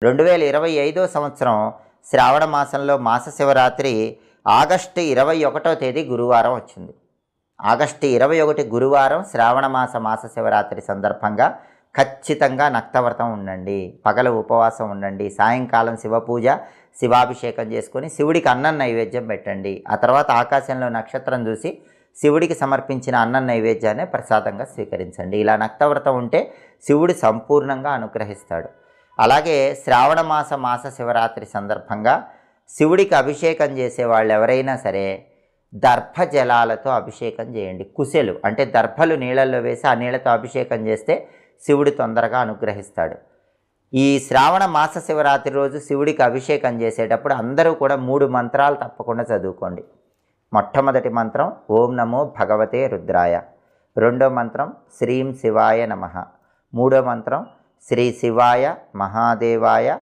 2025 సంవత్సరం శ్రావణ మాసంలో మాస శివరాత్రి ఆగస్టు 21వ తేదీ గురువారం వచ్చింది. ఆగస్టు 21 గురువారం శ్రావణ మాస శివరాత్రి సందర్భంగా ఖచ్చితంగా నక్తవ్రతం ఉండండి, పగలు ఉపవాసం ఉండండి, సాయంకాలం శివపూజ శివాభిషేకం చేసుకొని శివుడికి అన్నం నైవేద్యం పెట్టండి. ఆ తర్వాత ఆకాశంలో నక్షత్రం చూసి శివుడికి సమర్పించిన అన్నం నైవేద్యాన్ని ప్రసాదంగా స్వీకరించండి. ఇలా నక్తవ్రతం ఉంటే శివుడు సంపూర్ణంగా అనుగ్రహిస్తాడు. అలాగే శ్రావణ మాస శివరాత్రి సందర్భంగా శివుడికి అభిషేకం చేసే వాళ్ళు ఎవరైనా సరే దర్భ జలాలతో అభిషేకం చేయండి. కుశలు అంటే దర్భలు నీళ్ళల్లో వేసి ఆ నీళ్ళతో అభిషేకం చేస్తే శివుడు తొందరగా అనుగ్రహిస్తాడు. ఈ శ్రావణ మాస శివరాత్రి రోజు శివుడికి అభిషేకం చేసేటప్పుడు అందరూ కూడా 3 మంత్రాలు తప్పకుండా చదువుకోండి. మొట్టమొదటి మంత్రం ఓం నమో భగవతే రుద్రాయ, రెండో మంత్రం శ్రీం శివాయ నమః, మూడో మంత్రం శ్రీ శివాయ మహాదేవాయ